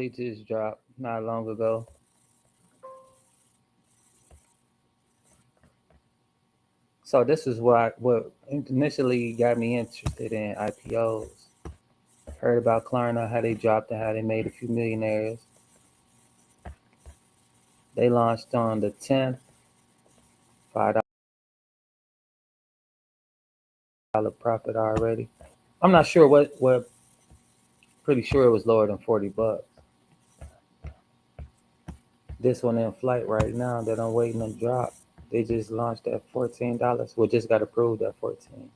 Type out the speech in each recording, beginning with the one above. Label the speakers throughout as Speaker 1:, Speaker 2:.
Speaker 1: They just dropped not long ago. So this is what initially got me interested in IPOs. Heard about Klarna, how they dropped and how they made a few millionaires. They launched on the 10th, $5 profit already. I'm not sure what. Pretty sure it was lower than $40. This one in flight right now that I'm waiting to drop. They just launched at $14. Well, just got approved at 14.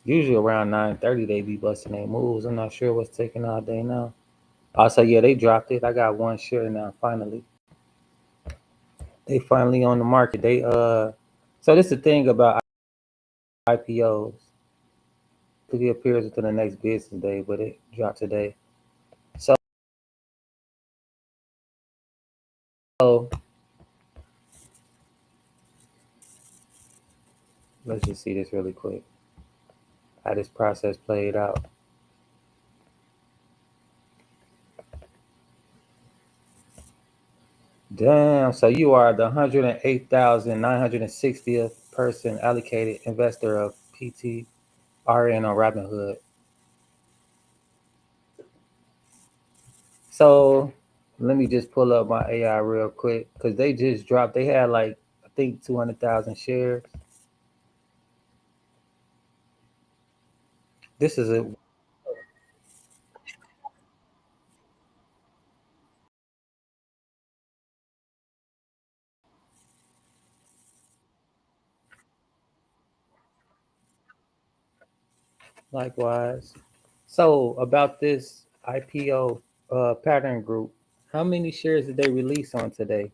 Speaker 1: Usually around 9:30 they be busting their moves. I'm not sure what's taking all day now. Also, yeah, they dropped it. I got one share now. Finally, they finally on the market. So this is the thing about IPOs. It appears within the next business day, but it dropped today. So let's just see this really quick. How this process played out. Damn, so you are the 108,960th person allocated investor of PTRN on Robinhood. So let me just pull up my AI real quick because they just dropped. They had like I think 200,000 shares. This is a likewise. So about this IPO pattern group, how many shares did they release on today?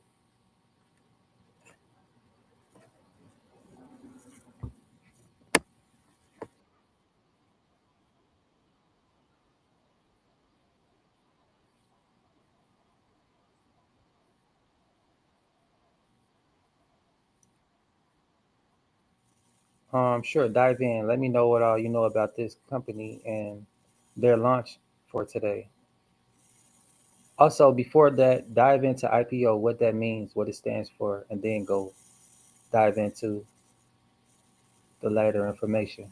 Speaker 1: Sure, dive in. Let me know what all you know about this company and their launch for today. Also, before that, dive into IPO, what that means, what it stands for, and then go dive into the later information.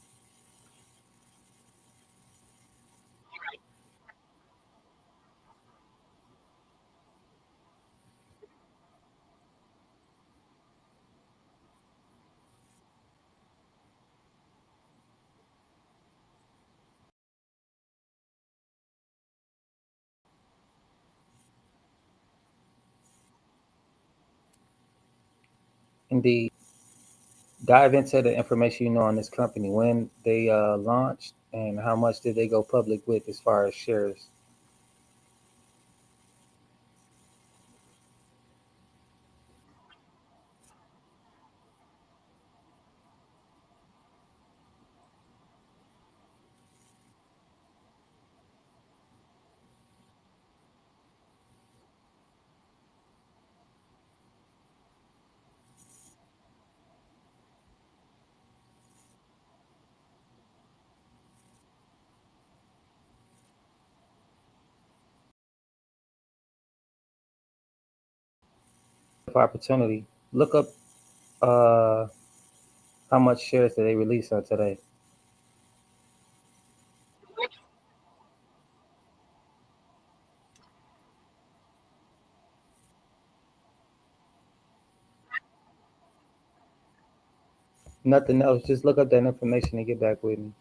Speaker 1: Indeed, dive into the information you know on this company, when they launched, and how much did they go public with as far as shares. Opportunity. Look up uh, how much shares did they release on today. Nothing else. Just look up that information and get back with me.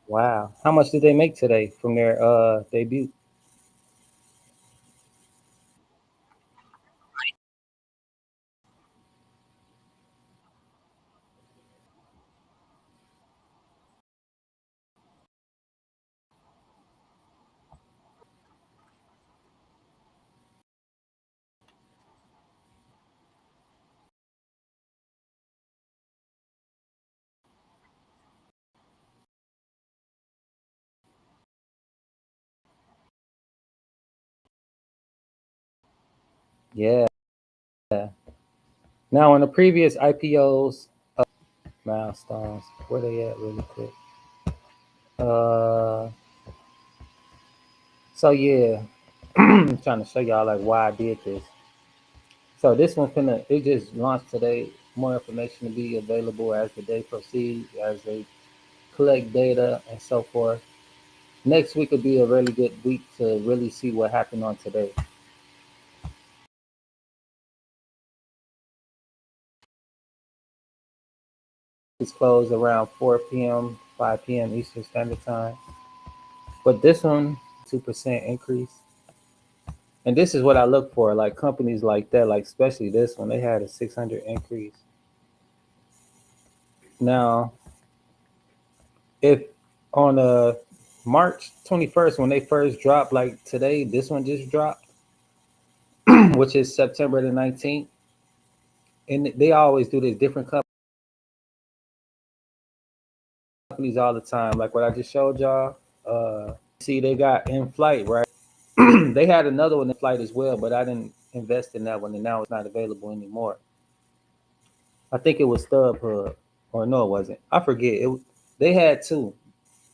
Speaker 1: Wow. How much did they make today from their debut? Yeah. Now, on the previous IPOs, milestones, where they at really quick? Uh, so yeah, I'm trying to show y'all like why I did this. So this one finna it just launched today. More information to be available as the day proceeds, as they collect data and so forth. Next week will be a really good week to really see what happened on today. It's closed around 4 p.m., 5 p.m. Eastern Standard Time. But this one, 2% increase. And this is what I look for, like companies like that, like especially this one, they had a 600 increase. Now, if on March 21st, when they first dropped, like today, this one just dropped, which is September the 19th. And they always do this, different companies all the time. Like what I just showed y'all. See, they got in flight, right? They had another one in flight as well, but I didn't invest in that one, and now it's not available anymore. I think it was StubHub, or no, it wasn't. I forget. They had two.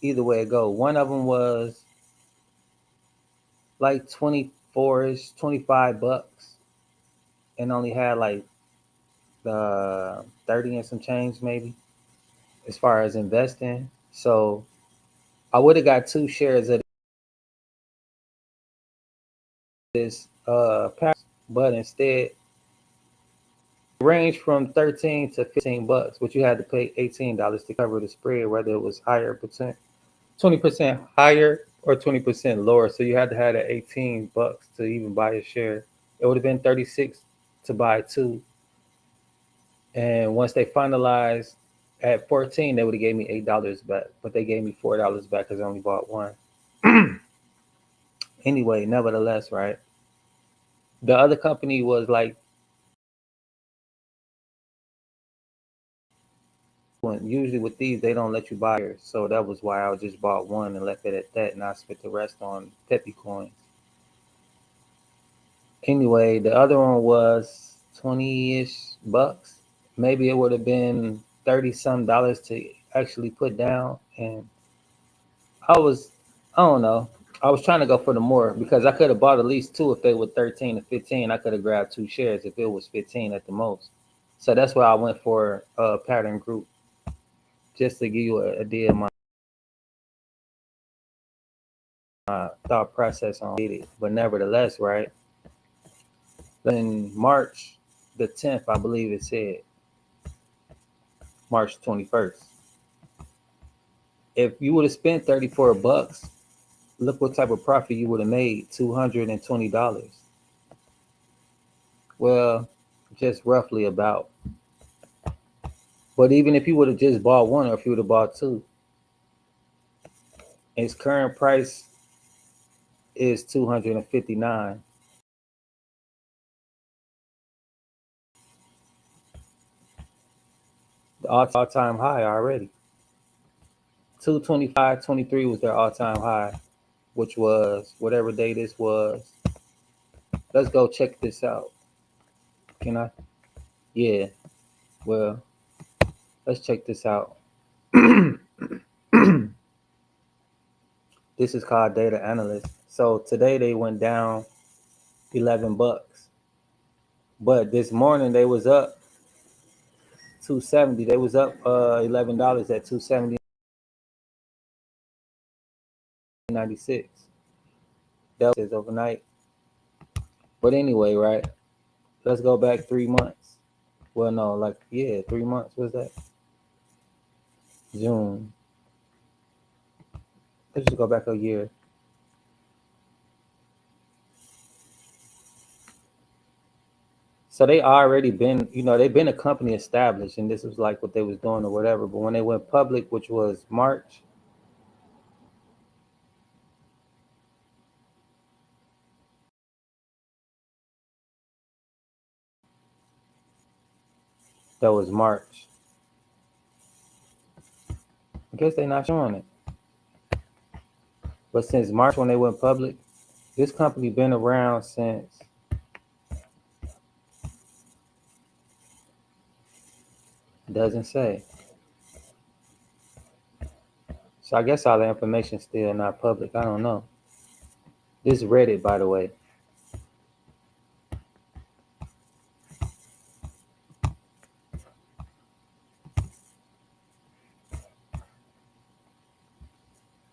Speaker 1: Either way it go. One of them was like 24ish, $25, and only had like 30 and some change maybe as far as investing. So I would have got two shares of this package, but instead ranged from 13 to $15, but you had to pay $18 to cover the spread, whether it was higher percent, 20% higher or 20% lower. So you had to have that $18 to even buy a share. It would have been 36 to buy two. And once they finalized at 14, they would have gave me $8 back, but they gave me $4 back because I only bought one. Anyway, nevertheless, right? The other company was like, usually with these, they don't let you buy yours. So that was why I just bought one and left it at that, and I spent the rest on Peppy coins. Anyway, the other one was 20-ish bucks. Maybe it would have been 30 some dollars to actually put down. And I was, I don't know. I was trying to go for the more because I could have bought at least two if they were 13 or 15. I could have grabbed two shares if it was 15 at the most. So that's why I went for a pattern group, just to give you an idea of my thought process on it. But nevertheless, right, in March the 10th, I believe it said, March 21st. If you would have spent $34, look what type of profit you would have made, $220. Well, just roughly about. But even if you would have just bought one or if you would have bought two, its current price is 259. The all-time high already. 225.23 was their all-time high, which was whatever day this was. Let's go check this out. Can I? Yeah. Well, let's check this out. This is called data analyst. So today they went down $11, but this morning they was up 270. They was up $11 at 270.96. That was overnight. But anyway, right? Let's go back 3 months. Well, no, like yeah, 3 months. What's that? June. Let's just go back a year. So they already been, they've been a company established, and this was like what they was doing or whatever. But when they went public, which was March, that was March. I guess they're not showing it. But since March when they went public, this company been around since Doesn't say. So I guess all the information still not public. I don't know. This is Reddit, by the way.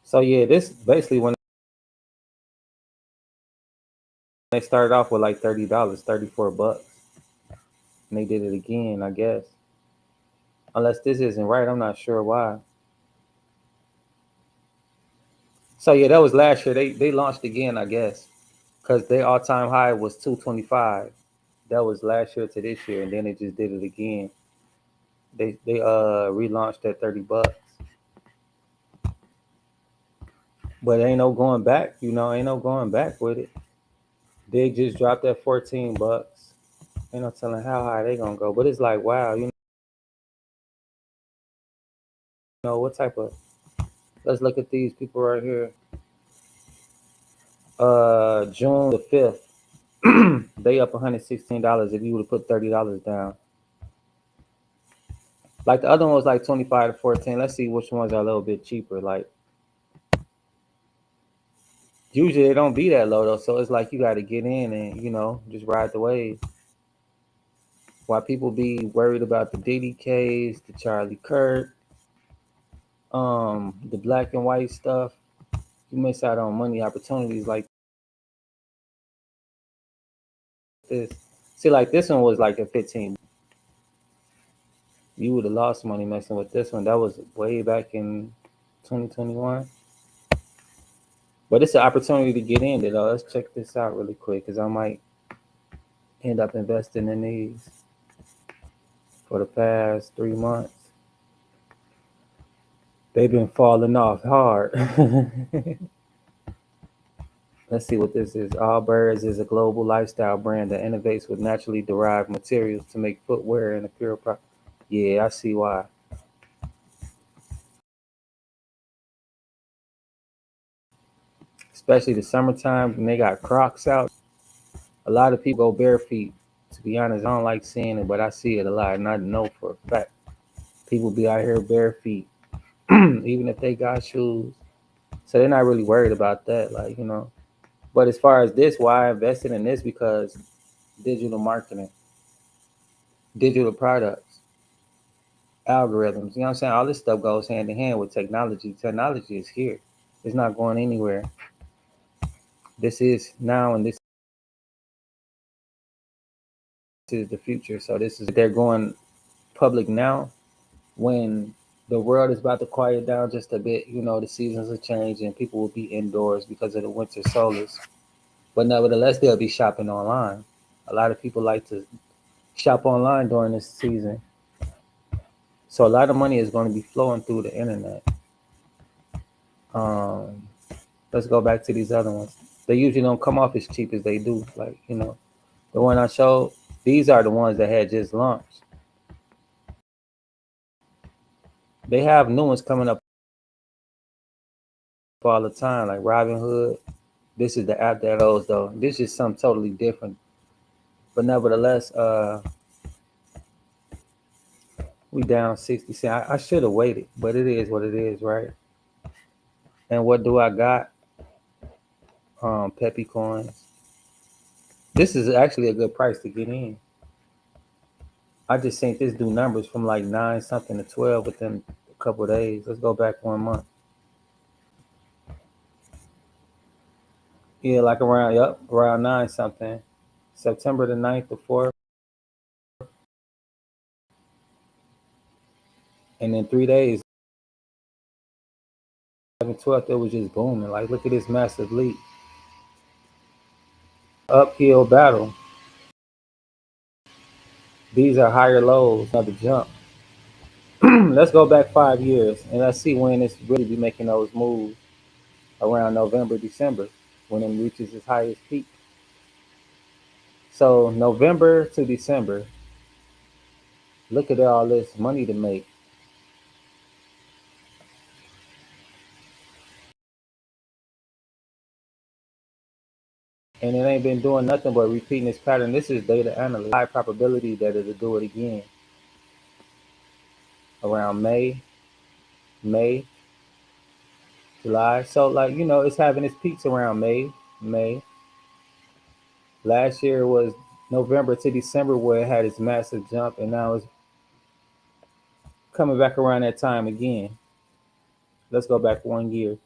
Speaker 1: So yeah, this basically when they started off with like $30, 34 bucks, and they did it again, I guess. Unless this isn't right, I'm not sure why. So yeah, that was last year. They launched again, I guess, because their all time high was 225. That was last year to this year, and then they just did it again. They relaunched at $30, but ain't no going back. Ain't no going back with it. They just dropped at $14. Ain't no telling how high they gonna go. But it's like wow, what type of? Let's look at these people right here. June the 5th, they up $116 if you would have put $30 down. Like the other one was like 25 to 14. Let's see which ones are a little bit cheaper. Like usually they don't be that low though, so it's like you got to get in and just ride the wave. While people be worried about the Diddy case, the Charlie Kirk, the black and white stuff, you miss out on money opportunities like this. See, like this one was like a 15. You would have lost money messing with this one. That was way back in 2021. But it's an opportunity to get in, though. Let's check this out really quick because I might end up investing in these for the past 3 months. They've been falling off hard. Let's see what this is. Allbirds is a global lifestyle brand that innovates with naturally derived materials to make footwear and apparel products. Yeah, I see why. Especially the summertime when they got Crocs out. A lot of people go bare feet. To be honest, I don't like seeing it, but I see it a lot, and I know for a fact people be out here bare feet, even if they got shoes. So they're not really worried about that, like. But as far as this, why I invested in this because digital marketing, digital products, algorithms. You know what I'm saying? All this stuff goes hand in hand with technology. Technology is here. It's not going anywhere. This is now, and this is the future. So this is they're going public now when the world is about to quiet down just a bit. The seasons are changing. People will be indoors because of the winter solstice. But nevertheless, they'll be shopping online. A lot of people like to shop online during this season. So a lot of money is going to be flowing through the internet. Um, let's go back to these other ones. They usually don't come off as cheap as they do. Like, the one I showed, these are the ones that had just launched. They have new ones coming up all the time, like Robinhood. This is the app that owes though. This is something totally different. But nevertheless, we down 60 cents. I should have waited, but it is what it is, right? And what do I got? Peppy coins. This is actually a good price to get in. I just seen this do numbers from like 9 something to 12 within a couple of days. Let's go back 1 month. Yeah, like around 9 something. September the 9th to 4th. And in 3 days, 12th, it was just booming. Like, look at this massive leap. Uphill battle. These are higher lows, another jump. Let's go back 5 years and let's see when it's really be making those moves around November, December, when it reaches its highest peak. So November to December, look at all this money to make. And it ain't been doing nothing but repeating this pattern. This is data analysis. High probability that it'll do it again. around May, July. So like, it's having its peaks around May. Last year was November to December where it had its massive jump, and now it's coming back around that time again. Let's go back 1 year.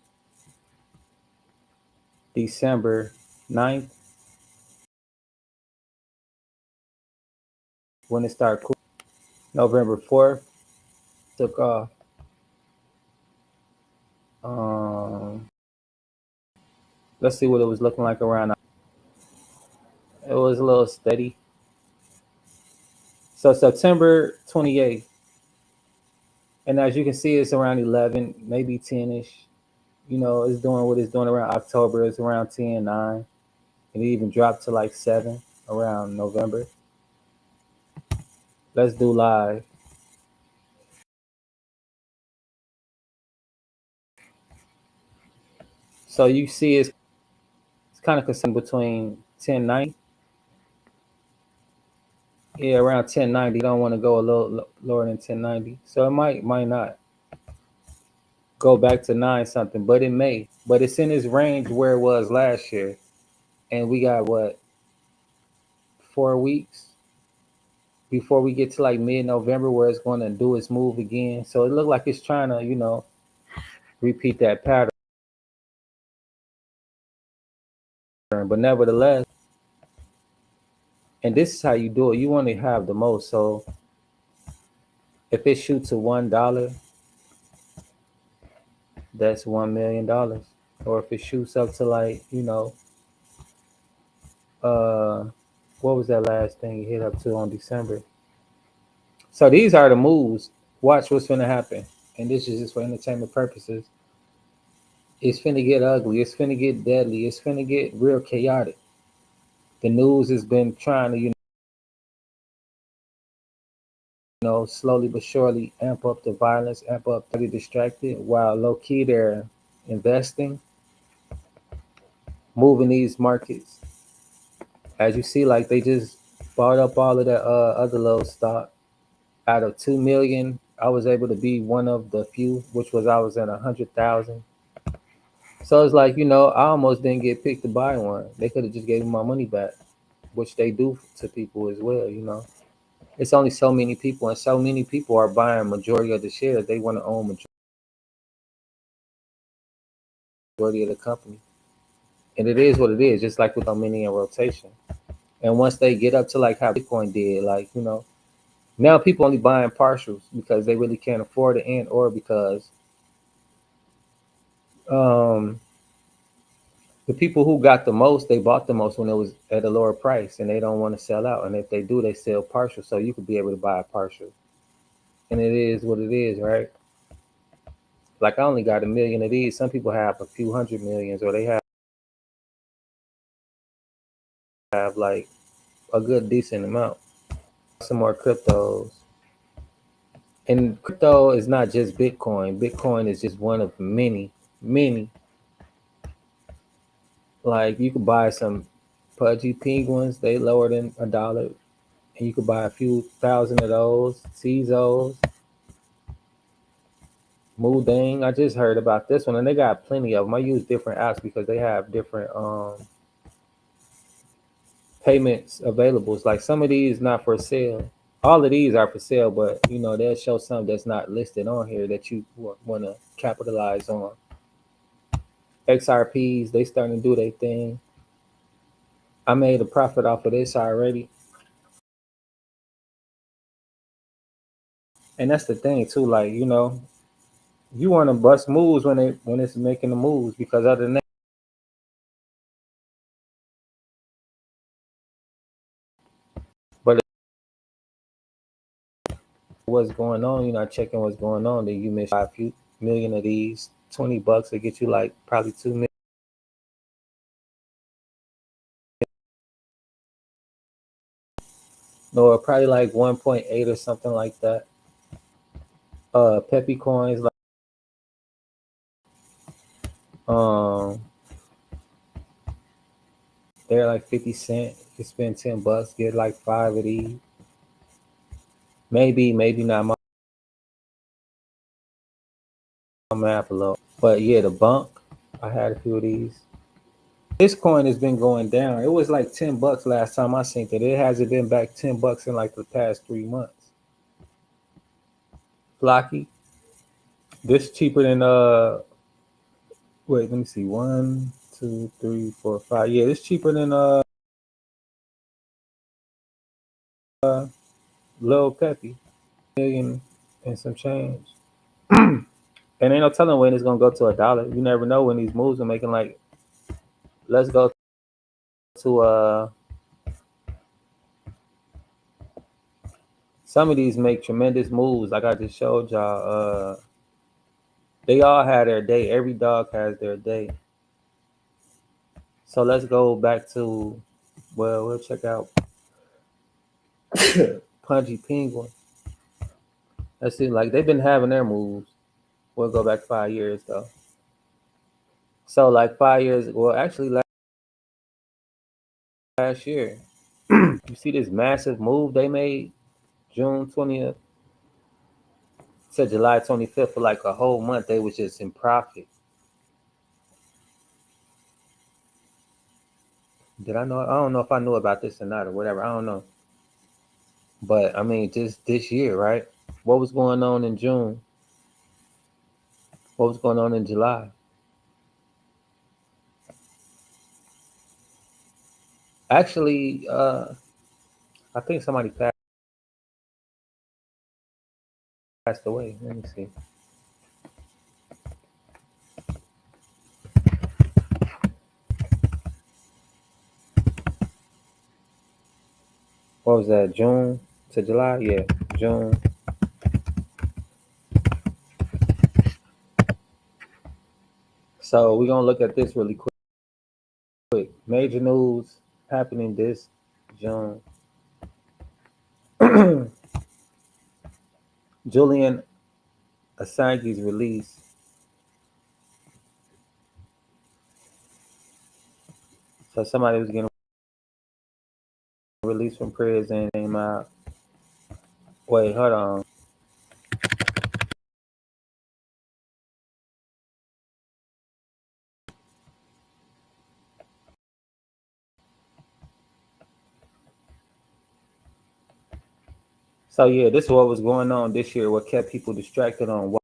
Speaker 1: December 9th, when it started cooling. November 4th, took off. Um, let's see what it was looking like around. It was a little steady. So September 28th, and as you can see, it's around 11, maybe 10ish. It's doing what it's doing around October. It's around 10, 9. And it even dropped to like 7 around November. Let's do live. So you see it's kind of consistent between 1090. Yeah, around 1090. You don't want to go a little lower than 1090. So it might not go back to 9 something, but it may. But it's in its range where it was last year. And we got what, 4 weeks before we get to like mid-November where it's going to do its move again. So it looked like it's trying to, repeat that pattern. But nevertheless, and this is how you do it. You want to have the most. So if it shoots to $1, that's $1 million. Or if it shoots up to like, uh, what was that last thing you hit up to on December? So these are the moves. Watch what's gonna happen. And this is just for entertainment purposes. It's finna get ugly. It's finna get deadly. It's finna get real chaotic. The news has been trying to, slowly but surely amp up the violence, amp up the distracted, while low key they're investing, moving these markets. As you see, like they just bought up all of that other little stock. Out of 2 million, I was able to be one of the few, which was I was at 100,000. So it's like, I almost didn't get picked to buy one. They could have just gave me my money back, which they do to people as well. It's only so many people, and so many people are buying majority of the shares. They want to own majority of the company. And it is what it is, just like with how many in rotation. And once they get up to like how Bitcoin did, like, now people only buying partials because they really can't afford it, and or because um the people who got the most, they bought the most when it was at a lower price, and they don't want to sell out. And if they do, they sell partial, so you could be able to buy a partial. And it is what it is, right? Like I only got 1 million of these. Some people have a few hundred millions, or they have like a good decent amount. Some more cryptos. And crypto is not just Bitcoin. Bitcoin is just one of many, many. Like you could buy some pudgy penguins, they lower than $1. And you could buy a few thousand of those. Tezos, Moodang. I just heard about this one, and they got plenty of them. I use different apps because they have different payments available. It's like some of these not for sale. All of these are for sale, but they'll show some that's not listed on here that you want to capitalize on. XRPs, they starting to do their thing. I made a profit off of this already. And that's the thing too, like, you want to bust moves when it's making the moves, because other than that, but what's going on, you're not checking what's going on, then you miss a few million of these. $20 to get you like probably 2 million. No, probably like 1.8 or something like that. Peppy coins, like um they're like 50 cents. You spend $10, get like 5 of these. Maybe not. map below. But yeah, the bunk, I had a few of these. This coin has been going down. It was like $10 last time I seen it. It hasn't been back $10 in like the past 3 months. Flocky, this cheaper than wait, let me see. 1, 2, 3, 4, 5. Yeah, this cheaper than Lil Peppy. Million and some change. And ain't no telling when it's gonna go to $1. You never know when these moves are making like let's go to some of these make tremendous moves. Like I just showed y'all. They all had their day. Every dog has their day. So let's go back to we'll check out Punchy Penguin. Let's see, like they've been having their moves. We'll go back 5 years though. So like 5 years, well actually last year, you see this massive move they made June 20th to July 25th for like a whole month. They was just in profit. Did I know? I don't know if I knew about this or not or whatever. I don't know. But I mean, just this year, right? What was going on in June? What was going on in July? Actually, I think somebody passed away. Let me see. What was that? June to July? Yeah, June. So we're gonna look at this really quick. Major news happening this June. Julian Assange's release. So somebody was getting released from prison. Came out. Wait, hold on. So yeah, this is what was going on this year. What kept people distracted on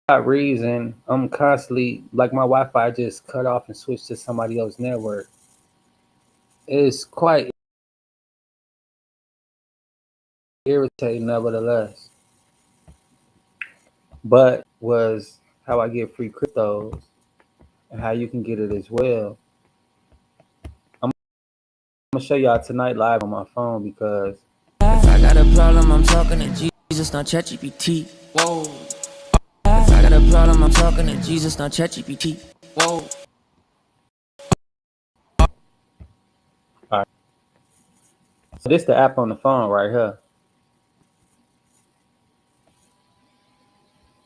Speaker 1: that reason, I'm constantly like my Wi-Fi just cut off and switched to somebody else's network. It's quite irritating, nevertheless. But was how I get free cryptos and how you can get it as well. I'm gonna show y'all tonight live on my phone because
Speaker 2: If I got a problem, I'm talking to Jesus, not ChatGPT. Whoa. If I got a problem, I'm talking to Jesus, not ChatGPT. Whoa.
Speaker 1: all right, so this the app on the phone right here.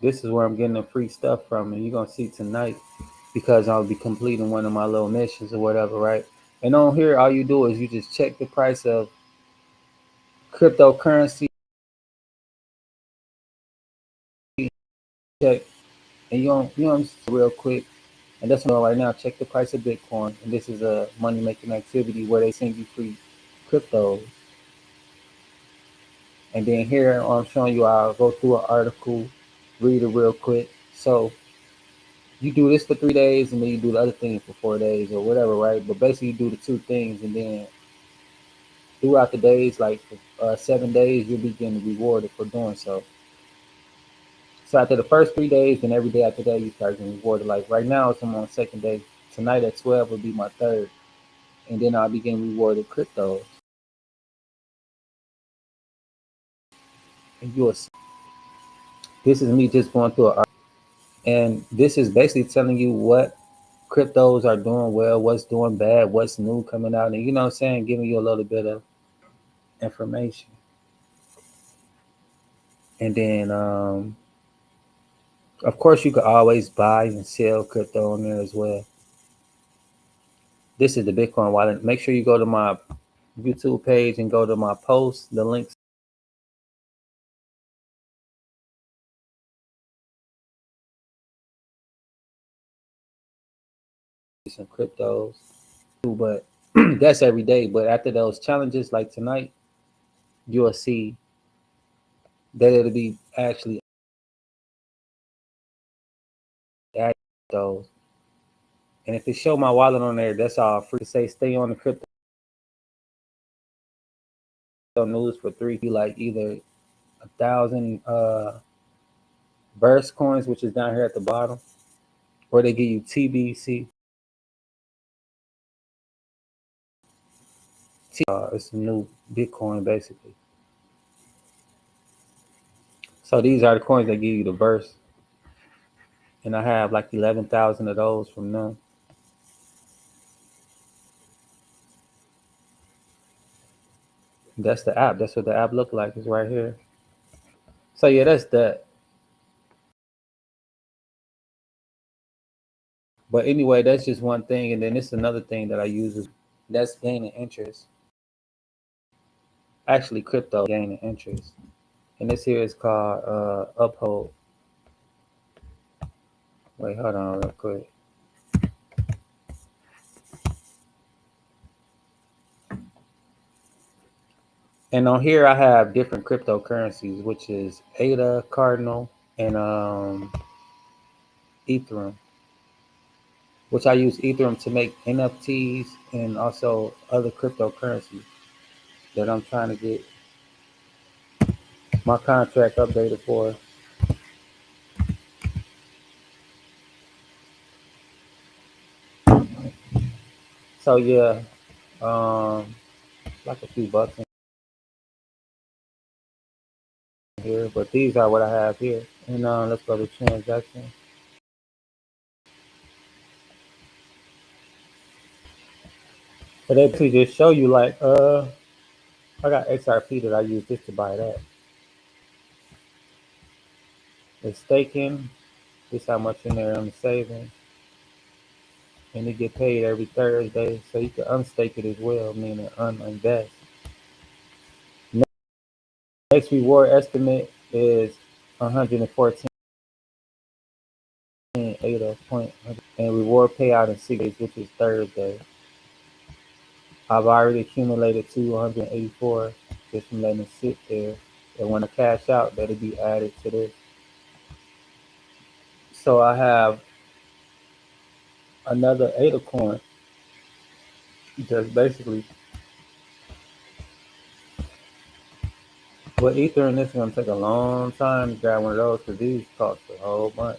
Speaker 1: This is where I'm getting the free stuff from, and you're gonna see tonight because I'll be completing one of my little missions or whatever, right? And on here, all you do is you just check the price of cryptocurrency, check, and you don't real quick. And that's what I'm doing right now. Check the price of Bitcoin, and this is a money making activity where they send you free cryptos. And then here I'm showing you, I'll go through an article, read it real quick. So you do this for 3 days, and then you do the other thing for 4 days or whatever, right? But basically, you do the two things, and then throughout the days, like 7 days, you'll be getting rewarded for doing so. So after the first 3 days, then every day after that, you start getting rewarded. Like right now, it's I'm on the second day. Tonight at 12 will be my third, and then I'll be getting rewarded cryptos. And you'll see, this is me just going through it, and this is basically telling you what cryptos are doing well, what's doing bad, what's new coming out, and you know what I'm saying, giving you a little bit of information. And then, of course, you could always buy and sell crypto on there as well. This is the Bitcoin wallet. Make sure you go to my YouTube page and go to my post. The links to some cryptos, but that's every day. But after those challenges, like tonight, you'll see that it'll be actually adding those. And if it show my wallet on there, that's all free. To say stay on the crypto news for three, like either 1,000 burst coins, which is down here at the bottom, or they give you TBC. It's a new Bitcoin basically. So these are the coins that give you the burst, and I have like 11,000 of those from them. That's the app. That's what the app look like. It's right here. So yeah, that's that. But anyway, that's just one thing, and then it's another thing that I use is that's gaining interest. Actually, crypto gaining interest, and this here is called Uphold. Wait, hold on real quick. And on here, I have different cryptocurrencies, which is ADA, Cardinal, and Ethereum, which I use Ethereum to make NFTs and also other cryptocurrencies that I'm trying to get my contract updated for. So yeah, um, like a few bucks in here, but these are what I have here. And let's go to transaction. So they basically just show you like I got XRP that I use this to buy that. It's staking. This how much in there I'm saving. And it get paid every Thursday. So you can unstake it as well, meaning uninvest. Next reward estimate is 114 ADA point, and reward payout in 6 days, which is Thursday. I've already accumulated 284 just from letting it sit there. And when I cash out, that'll be added to this. So I have another ADA coin, just basically with Ether, and it's gonna take a long time to grab one of those because these cost a whole bunch.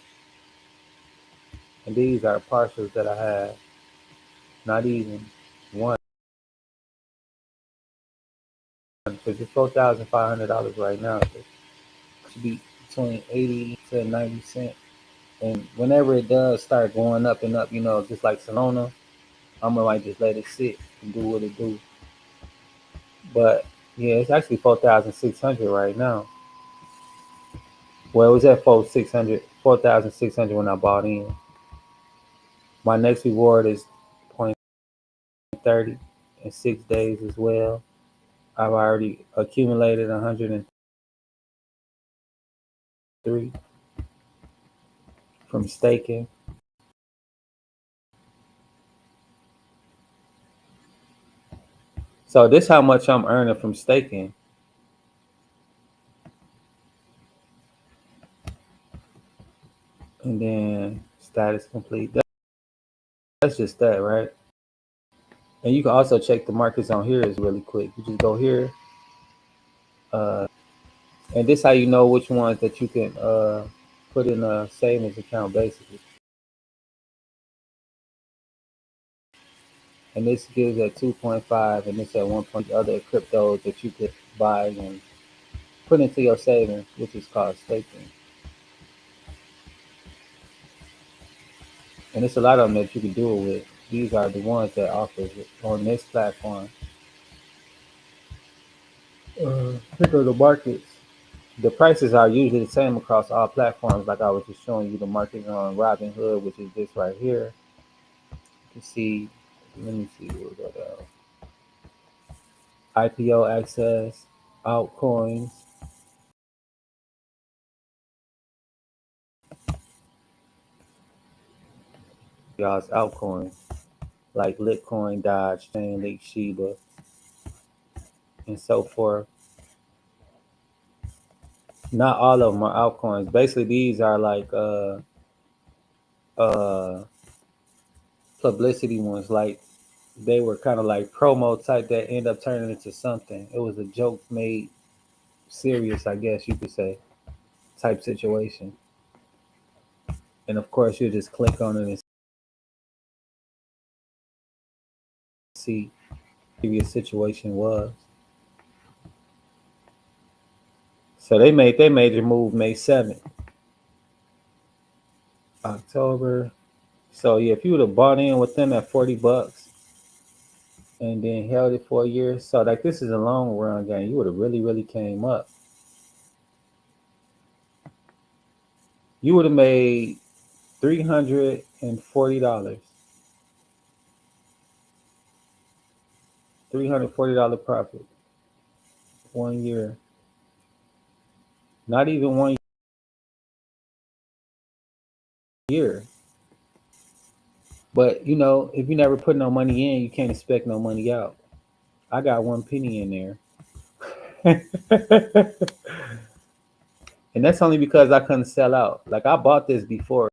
Speaker 1: And these are partials that I have, not even one, because it's $4,500 right now. So it should be between 80 to 90 cents. And whenever it does start going up and up, just like Solana, I'm gonna like just let it sit and do what it do. But yeah, it's actually 4,600 right now. Well, it was at 4,600 when I bought in. My next reward is 0.30 in 6 days as well. I've already accumulated 103 from staking. So this how much I'm earning from staking. And then status complete. That's just that, right? And you can also check the markets on here is really quick. You just go here, and this how you know which ones that you can put in a savings account basically. And this gives at 2.5, and this at 1 point. Other cryptos that you could buy and put into your savings, which is called staking. And it's a lot of them that you can do it with. These are the ones that offers it on this platform. Pick up the markets. The prices are usually the same across all platforms. Like I was just showing you the market on Robinhood, which is this right here. You can see. Let me see. We'll go down. IPO access, altcoins, y'all's altcoins like Litcoin, Dodge, Chainlink, Shiba, and so forth. Not all of them are altcoins. Basically, these are like uh publicity ones. Like they were kind of like promo type that end up turning into something. It was a joke made serious, I guess you could say, type situation. And of course, you just click on it and see what your situation was. So they made their major move May 7th, October. So yeah, if you would have bought in with them at $40 and then held it for a year, so like this is a long run game, you would have really, really came up. You would have made $340. $340 profit 1 year. Not even 1 year. But if you never put no money in, you can't expect no money out. I got 1 penny in there. And that's only because I couldn't sell out. Like I bought this before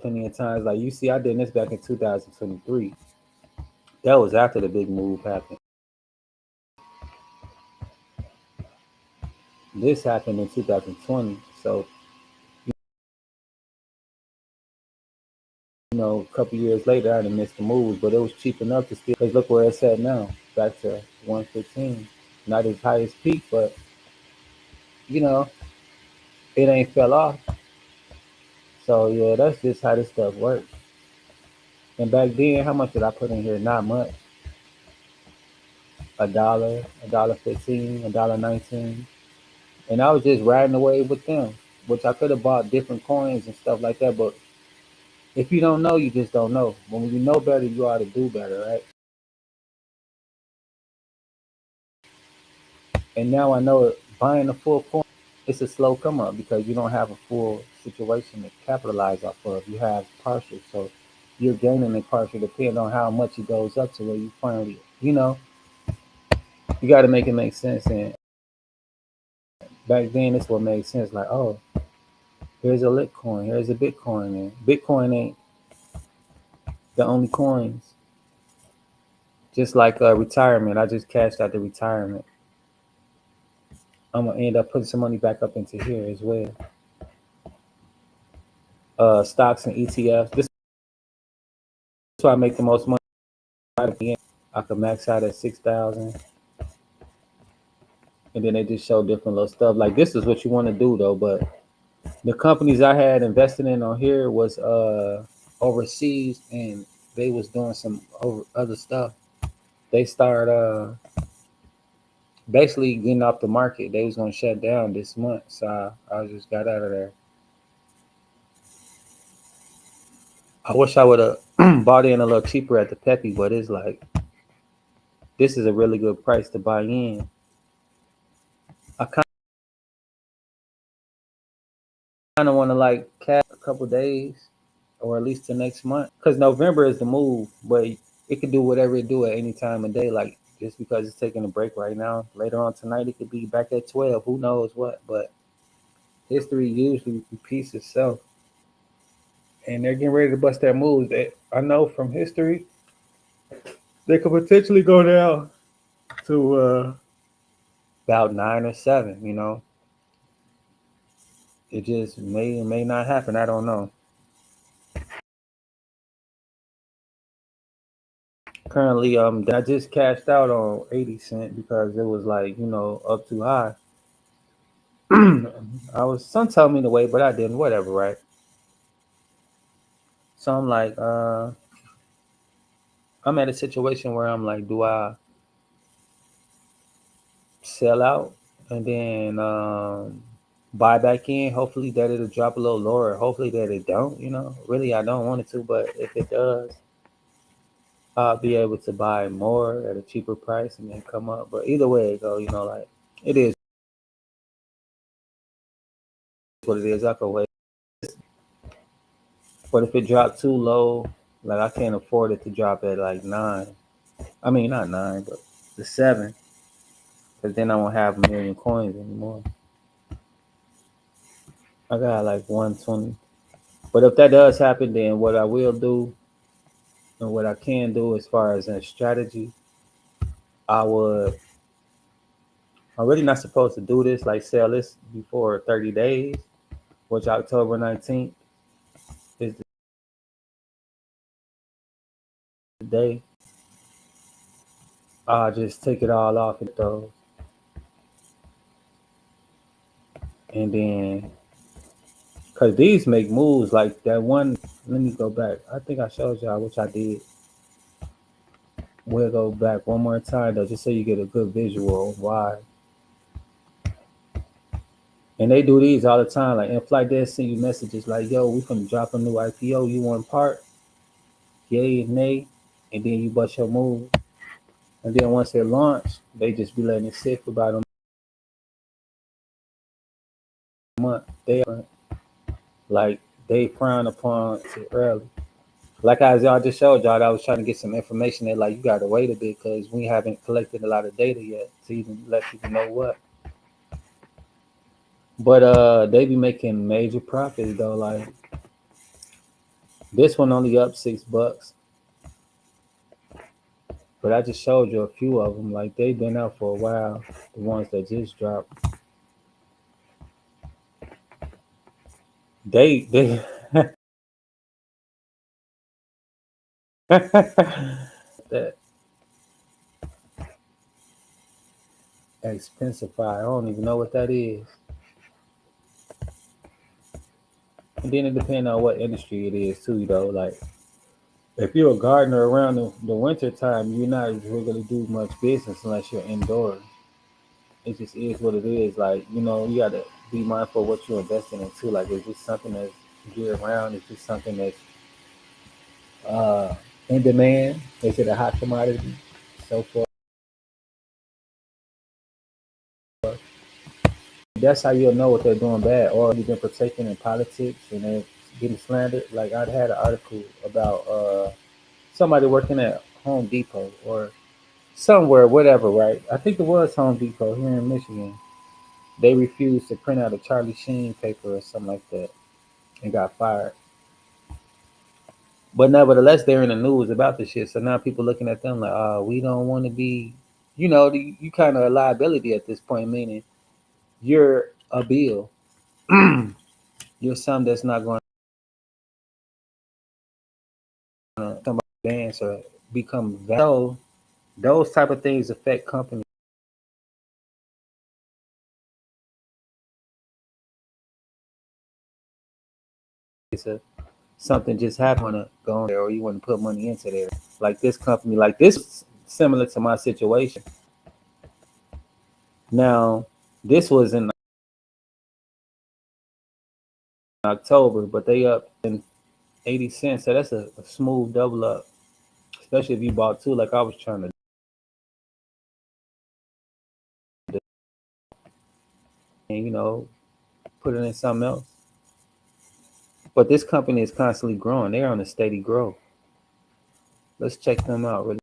Speaker 1: plenty of times. Like you see, I did this back in 2023. That was after the big move happened. This happened in 2020. So, a couple years later, I done missed the moves, but it was cheap enough to still. Cause look where it's at now, back to 115. Not as high as peak, but you know, it ain't fell off. So yeah, that's just how this stuff works. And back then, how much did I put in here? Not much. $1, $1.15, $1.19, and I was just riding away with them. Which I could have bought different coins and stuff like that, but if you don't know, you just don't know. When you know better, you ought to do better, right? And now I know buying a full coin, it's a slow come up because you don't have a full situation to capitalize off of. You have partial, so you're gaining a partial depending on how much it goes up to where you finally, you got to make it make sense. And Back then, this what made sense. Like, oh, here's a Litcoin, here's a Bitcoin, and Bitcoin ain't the only coins. Just like retirement, I just cashed out the retirement. I'm gonna end up putting some money back up into here as well. Stocks and ETFs. This is why I make the most money. I could max out at 6,000, and then they just show different little stuff. Like this is what you want to do though. But the companies I had invested in on here was overseas, and they was doing some other stuff. They start basically getting off the market. They was gonna shut down this month, so I just got out of there. I wish I would have bought in a little cheaper at the Peppy, but it's like this is a really good price to buy in. I kind of want to like cap a couple days, or at least the next month, because November is the move, but it could do whatever it do at any time of day. Like just because it's taking a break right now, later on tonight it could be back at 12. Who knows what? But history usually repeats itself, and they're getting ready to bust their moves. I know from history they could potentially go down to about 9 or 7. It just may not happen. I don't know. Currently, I just cashed out on 80 cent because it was like up too high. Some told me to wait, but I didn't. Whatever, right? So I'm like, I'm at a situation where I'm like, do I sell out and then buy back in? Hopefully that it'll drop a little lower. Hopefully that it don't. Really I don't want it to, but if it does, I'll be able to buy more at a cheaper price and then come up. But either way it go, like it is what it is. I can wait. But if it dropped too low, like I can't afford it to drop at like 9. I mean not 9, but the 7, because then I won't have a million coins anymore. I got like 120. But if that does happen, then what I will do and what I can do as far as a strategy, I would. I'm really not supposed to do this, like sell this before 30 days, which October 19th is the day. I'll just take it all off it though. And then, because these make moves like that one, let me go back. I think I showed y'all, which I did. We'll go back one more time though, just so you get a good visual of why. And they do these all the time. Like in flight, they send you messages like, yo, we finna drop a new IPO. You want part? Yay, nay. And then you bust your move. And then once they launch, they just be letting it sit for about a month. Like they frown upon too early. Like as y'all just showed y'all, I was trying to get some information that like you gotta wait a bit because we haven't collected a lot of data yet to even let people know what. But they be making major profits though. Like this one only up $6, but I just showed you a few of them. Like they've been out for a while. The ones that just dropped, they that Expensify. I don't even know what that is. And then it depends on what industry it is too, though. Like if you're a gardener around the winter time, you're not really gonna do much business unless you're indoors. It just is what it is. Like, you gotta be mindful of what you're investing in too. Like is this something that's year round? Is this something that's uh in demand? Is it a hot commodity? So forth. That's how you'll know what they're doing bad, or you've been partaking in politics and they're getting slandered. Like I'd had an article about somebody working at Home Depot or somewhere, whatever, right? I think it was Home Depot here in Michigan. They refused to print out a Charlie Sheen paper or something like that and got fired. But nevertheless, they're in the news about the shit. So now people looking at them like, oh, we don't want to be, you kind of a liability at this point, meaning you're a bill. You're something that's not going to somebody advance or become valuable. So those type of things affect companies. So something just happened to go on there, or you want to put money into there. Like this company, like this, similar to my situation. Now, this was in October, but they up in 80 cents. So that's a smooth double up, especially if you bought two, like I was trying to do, and put it in something else. But this company is constantly growing. They're on a steady growth. Let's check them out really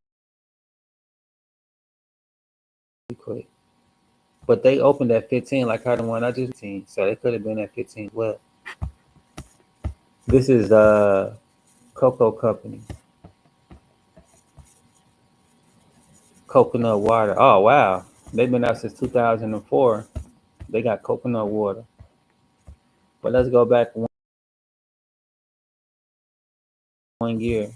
Speaker 1: quick. But they opened at 15, like how the one I just 15. So they could have been at 15. Well, this is the Cocoa Company. Coconut water. Oh wow. They've been out since 2004. They got coconut water. But let's go back one year.